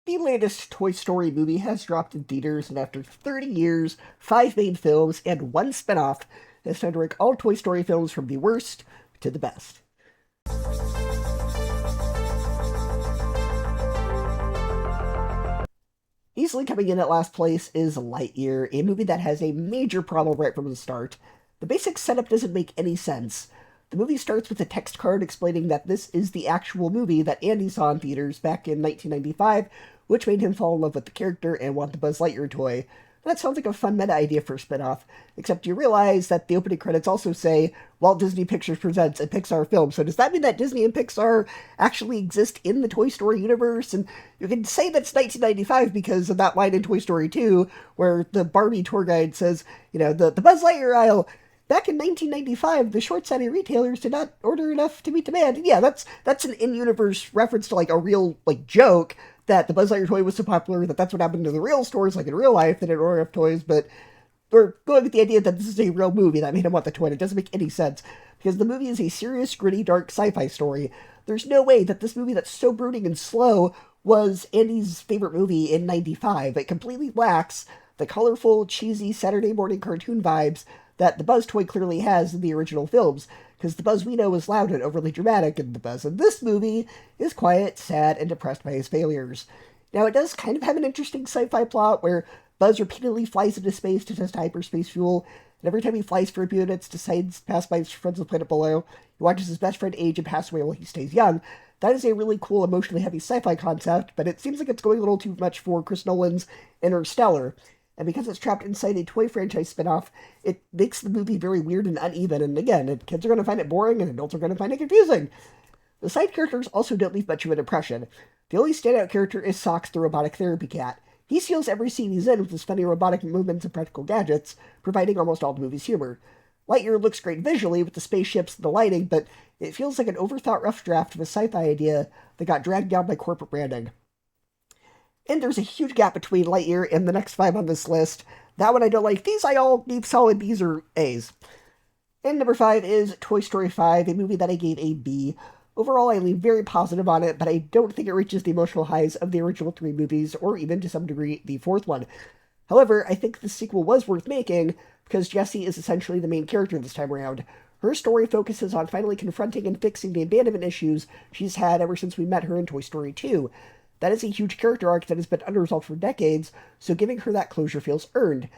The latest Toy Story movie has dropped in theaters, and after 30 years, 5 main films, and 1 spin-off, it's time to rank all Toy Story films from the worst to the best. Easily coming in at last place is Lightyear, a movie that has a major problem right from the start. The basic setup doesn't make any sense. The movie starts with a text card explaining that this is the actual movie that Andy saw in theaters back in 1995, which made him fall in love with the character and want the Buzz Lightyear toy. That sounds like a fun meta idea for a spin-off, except you realize that the opening credits also say Walt Disney Pictures presents a Pixar film. So does that mean that Disney and Pixar actually exist in the Toy Story universe? And you can say that's 1995 because of that line in Toy Story 2 where the Barbie tour guide says, the Buzz Lightyear aisle. Back in 1995, the short-sighted retailers did not order enough to meet demand. And yeah, that's an in-universe reference to like a real joke that the Buzz Lightyear toy was so popular that that's what happened to the real stores, like in real life, they didn't order enough toys. But we're going with the idea that this is a real movie that made him want the toy. And it doesn't make any sense because the movie is a serious, gritty, dark sci-fi story. There's no way that this movie that's so brooding and slow was Andy's favorite movie in '95. It completely lacks the colorful, cheesy Saturday morning cartoon vibes that the Buzz toy clearly has in the original films, because the Buzz we know is loud and overly dramatic, and the Buzz in this movie is quiet, sad, and depressed by his failures. Now, it does kind of have an interesting sci-fi plot where Buzz repeatedly flies into space to test hyperspace fuel, and every time he flies for a few minutes, decides to pass by his friends on the planet below, he watches his best friend age and pass away while he stays young. That is a really cool, emotionally heavy sci-fi concept, but it seems like it's going a little too much for Chris Nolan's Interstellar. And because it's trapped inside a toy franchise spin-off, it makes the movie very weird and uneven, and again, kids are going to find it boring, and adults are going to find it confusing. The side characters also don't leave much of an impression. The only standout character is Socks, the robotic therapy cat. He steals every scene he's in with his funny robotic movements and practical gadgets, providing almost all the movie's humor. Lightyear looks great visually with the spaceships and the lighting, but it feels like an overthought rough draft of a sci-fi idea that got dragged down by corporate branding. And there's a huge gap between Lightyear and the next 5 on this list. That one I don't like. These I all give solid B's or A's. And number 5 is Toy Story 5, a movie that I gave a B. Overall, I lean very positive on it, but I don't think it reaches the emotional highs of the original 3 movies, or even to some degree the 4th one. However, I think the sequel was worth making, because Jessie is essentially the main character this time around. Her story focuses on finally confronting and fixing the abandonment issues she's had ever since we met her in Toy Story 2. That is a huge character arc that has been unresolved for decades, so giving her that closure feels earned.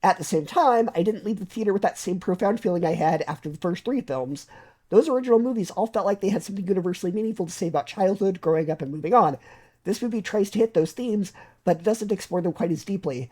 At the same time, I didn't leave the theater with that same profound feeling I had after the first 3 films. Those original movies all felt like they had something universally meaningful to say about childhood, growing up, and moving on. This movie tries to hit those themes, but doesn't explore them quite as deeply.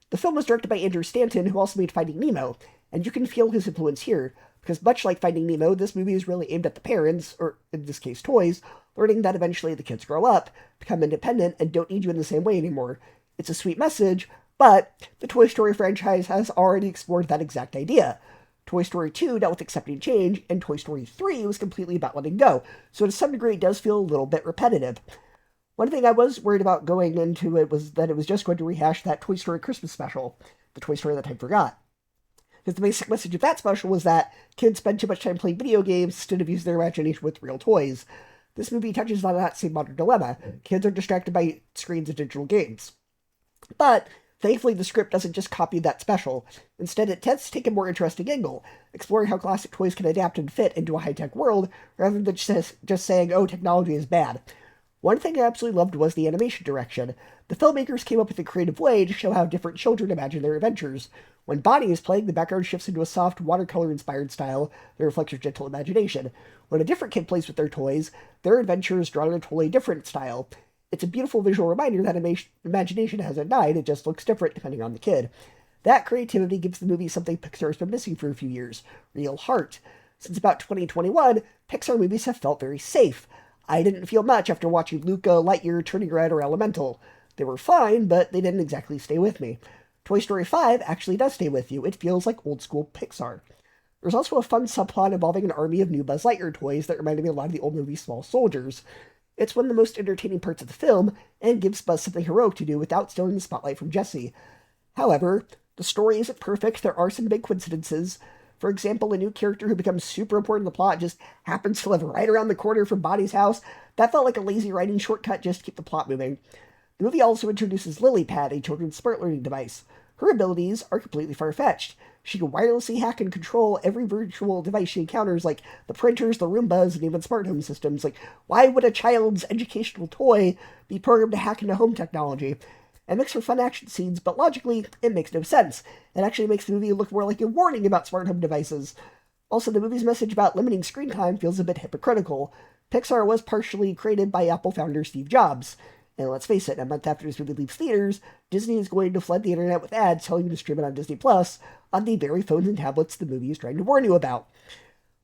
The film was directed by Andrew Stanton, who also made Finding Nemo, and you can feel his influence here, because much like Finding Nemo, this movie is really aimed at the parents, or in this case toys, learning that eventually the kids grow up, become independent, and don't need you in the same way anymore. It's a sweet message, but the Toy Story franchise has already explored that exact idea. Toy Story 2 dealt with accepting change, and Toy Story 3 was completely about letting go, so to some degree it does feel a little bit repetitive. One thing I was worried about going into it was that it was just going to rehash that Toy Story Christmas special, the Toy Story that I forgot. Because the basic message of that special was that kids spend too much time playing video games instead of using their imagination with real toys. This movie touches on that same modern dilemma. Kids are distracted by screens and digital games. But thankfully, the script doesn't just copy that special. Instead, it tends to take a more interesting angle, exploring how classic toys can adapt and fit into a high-tech world, rather than just saying, oh, technology is bad. One thing I absolutely loved was the animation direction. The filmmakers came up with a creative way to show how different children imagine their adventures. When Bonnie is playing, the background shifts into a soft, watercolor-inspired style that reflects her gentle imagination. When a different kid plays with their toys, their adventure is drawn in a totally different style. It's a beautiful visual reminder that imagination hasn't died, it just looks different depending on the kid. That creativity gives the movie something Pixar has been missing for a few years: real heart. Since about 2021, Pixar movies have felt very safe. I didn't feel much after watching Luca, Lightyear, Turning Red, or Elemental. They were fine, but they didn't exactly stay with me. Toy Story 5 actually does stay with you. It feels like old-school Pixar. There's also a fun subplot involving an army of new Buzz Lightyear toys that reminded me a lot of the old movie Small Soldiers. It's one of the most entertaining parts of the film, and gives Buzz something heroic to do without stealing the spotlight from Jessie. However, the story isn't perfect. There are some big coincidences. For example, a new character who becomes super important in the plot just happens to live right around the corner from Bonnie's house. That felt like a lazy writing shortcut just to keep the plot moving. The movie also introduces LilyPad, a children's smart learning device. Her abilities are completely far-fetched. She can wirelessly hack and control every virtual device she encounters, like the printers, the Roombas, and even smart home systems. Like, why would a child's educational toy be programmed to hack into home technology? It makes for fun action scenes, but logically, it makes no sense. It actually makes the movie look more like a warning about smart home devices. Also, the movie's message about limiting screen time feels a bit hypocritical. Pixar was partially created by Apple founder Steve Jobs. And let's face it, a month after this movie leaves theaters, Disney is going to flood the internet with ads telling you to stream it on Disney Plus on the very phones and tablets the movie is trying to warn you about.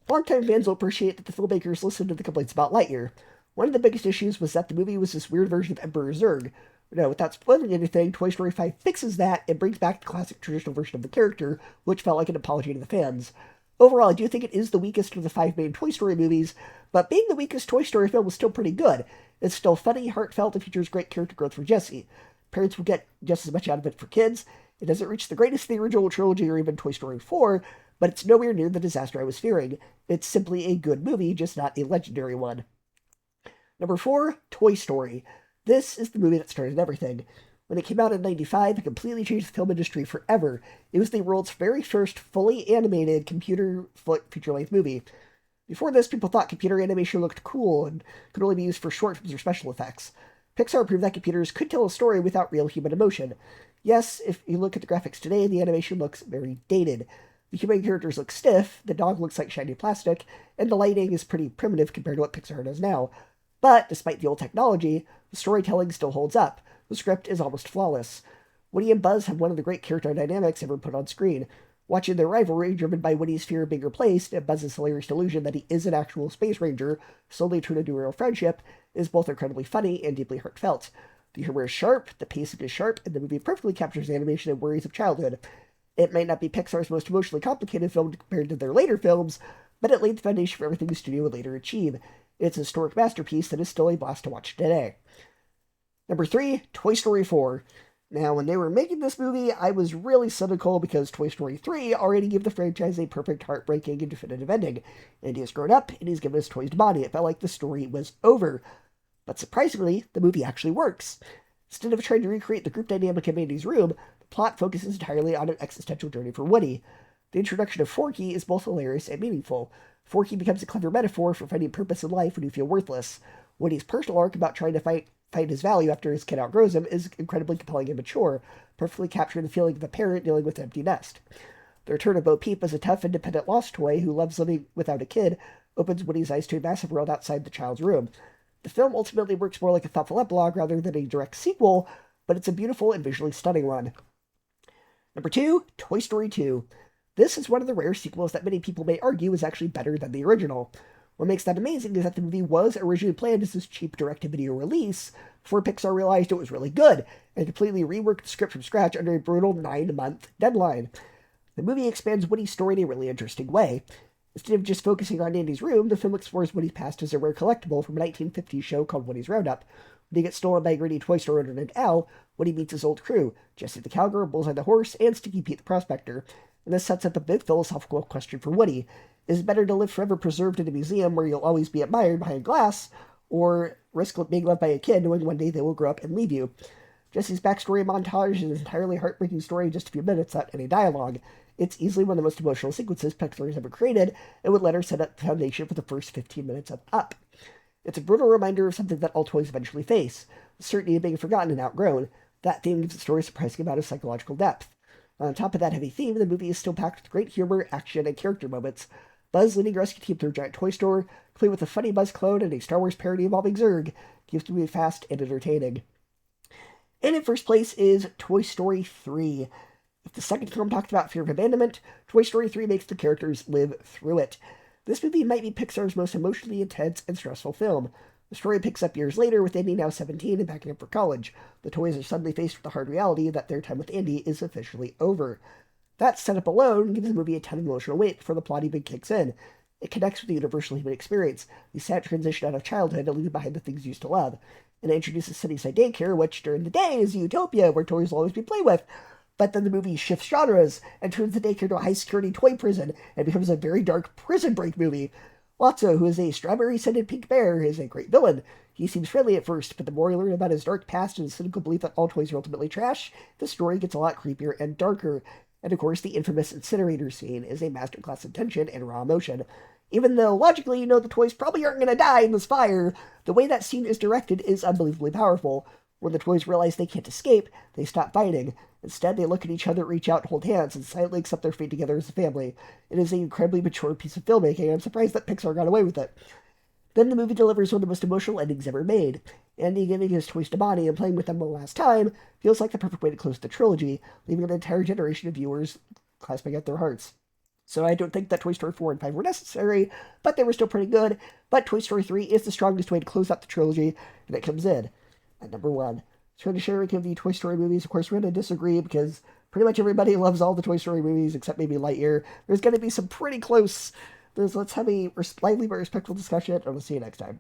Longtime fans will appreciate that the filmmakers listened to the complaints about Lightyear. One of the biggest issues was that the movie was this weird version of Emperor Zurg. No, without spoiling anything, Toy Story 5 fixes that and brings back the classic traditional version of the character, which felt like an apology to the fans. Overall, I do think it is the weakest of the 5 main Toy Story movies, but being the weakest Toy Story film is still pretty good. It's still funny, heartfelt, and features great character growth for Jessie. Parents will get just as much out of it for kids. It doesn't reach the greatest of the original trilogy or even Toy Story 4, but it's nowhere near the disaster I was fearing. It's simply a good movie, just not a legendary one. Number 4, Toy Story. This is the movie that started everything. When it came out in '95, it completely changed the film industry forever. It was the world's very first fully animated computer feature-length movie. Before this, people thought computer animation looked cool and could only be used for short films or special effects. Pixar proved that computers could tell a story without real human emotion. Yes, if you look at the graphics today, the animation looks very dated. The human characters look stiff, the dog looks like shiny plastic, and the lighting is pretty primitive compared to what Pixar does now. But, despite the old technology, the storytelling still holds up. The script is almost flawless. Woody and Buzz have one of the great character dynamics ever put on screen. Watching their rivalry, driven by Woody's fear of being replaced and Buzz's hilarious delusion that he is an actual space ranger, slowly turned into a real friendship, is both incredibly funny and deeply heartfelt. The humor is sharp, the pacing is sharp, and the movie perfectly captures the animation and worries of childhood. It might not be Pixar's most emotionally complicated film compared to their later films, but it laid the foundation for everything the studio would later achieve. It's a historic masterpiece that is still a blast to watch today. Number 3, Toy Story 4. Now, when they were making this movie, I was really cynical because Toy Story 3 already gave the franchise a perfect, heartbreaking, and definitive ending. Andy has grown up, and he's given his toys to Bonnie. It felt like the story was over. But surprisingly, the movie actually works. Instead of trying to recreate the group dynamic in Andy's room, the plot focuses entirely on an existential journey for Woody. The introduction of Forky is both hilarious and meaningful. Forky becomes a clever metaphor for finding purpose in life when you feel worthless. Woody's personal arc about trying to find his value after his kid outgrows him is incredibly compelling and mature, perfectly capturing the feeling of a parent dealing with an empty nest. The return of Bo Peep as a tough, independent lost toy who loves living without a kid opens Woody's eyes to a massive world outside the child's room. The film ultimately works more like a thoughtful epilogue rather than a direct sequel, but it's a beautiful and visually stunning one. Number 2, Toy Story 2. This is one of the rare sequels that many people may argue is actually better than the original. What makes that amazing is that the movie was originally planned as this cheap direct-to-video release before Pixar realized it was really good and completely reworked the script from scratch under a brutal 9-month deadline. The movie expands Woody's story in a really interesting way. Instead of just focusing on Andy's room, the film explores Woody's past as a rare collectible from a 1950s show called Woody's Roundup. When he gets stolen by a greedy toy store owner named Al, Woody meets his old crew, Jessie the cowgirl, Bullseye the horse, and Sticky Pete the prospector. And this sets up a big philosophical question for Woody. Is it better to live forever preserved in a museum where you'll always be admired behind glass, or risk being loved by a kid knowing one day they will grow up and leave you? Jesse's backstory montage is an entirely heartbreaking story in just a few minutes without any dialogue. It's easily one of the most emotional sequences Pixar has ever created, and would let her set up the foundation for the first 15 minutes of Up. It's a brutal reminder of something that all toys eventually face, the certainty of being forgotten and outgrown. That theme gives the story a surprising amount of psychological depth. On top of that heavy theme, the movie is still packed with great humor, action, and character moments. Buzz leading a rescue team through a giant toy store, complete with a funny Buzz clone and a Star Wars parody involving Zurg, keeps the movie fast and entertaining. And in first place is Toy Story 3. If the second film talked about fear of abandonment, Toy Story 3 makes the characters live through it. This movie might be Pixar's most emotionally intense and stressful film. The story picks up years later with Andy now 17 and packing up for college. The toys are suddenly faced with the hard reality that their time with Andy is officially over. That setup alone gives the movie a ton of emotional weight before the plot even kicks in. It connects with the universal human experience, the sad transition out of childhood and leaving behind the things you used to love. And it introduces Sunnyside Daycare, which during the day is a utopia where toys will always be played with. But then the movie shifts genres and turns the daycare to a high-security toy prison and becomes a very dark prison break movie. Lotso, who is a strawberry-scented pink bear, is a great villain. He seems friendly at first, but the more you learn about his dark past and his cynical belief that all toys are ultimately trash, the story gets a lot creepier and darker. And of course, the infamous incinerator scene is a masterclass in tension and raw emotion. Even though logically you know the toys probably aren't going to die in this fire, the way that scene is directed is unbelievably powerful. When the toys realize they can't escape, they stop fighting. Instead, they look at each other, reach out, hold hands, and silently accept their fate together as a family. It is an incredibly mature piece of filmmaking, and I'm surprised that Pixar got away with it. Then the movie delivers one of the most emotional endings ever made. Andy giving his toys to Bonnie and playing with them one last time feels like the perfect way to close the trilogy, leaving an entire generation of viewers clasping at their hearts. So I don't think that Toy Story 4 and 5 were necessary, but they were still pretty good. But Toy Story 3 is the strongest way to close out the trilogy, and it comes in at number 1. Trying to share a ranking of the Toy Story movies. Of course, we're going to disagree because pretty much everybody loves all the Toy Story movies except maybe Lightyear. There's going to be some pretty close. Let's have a slightly more respectful discussion, and we'll see you next time.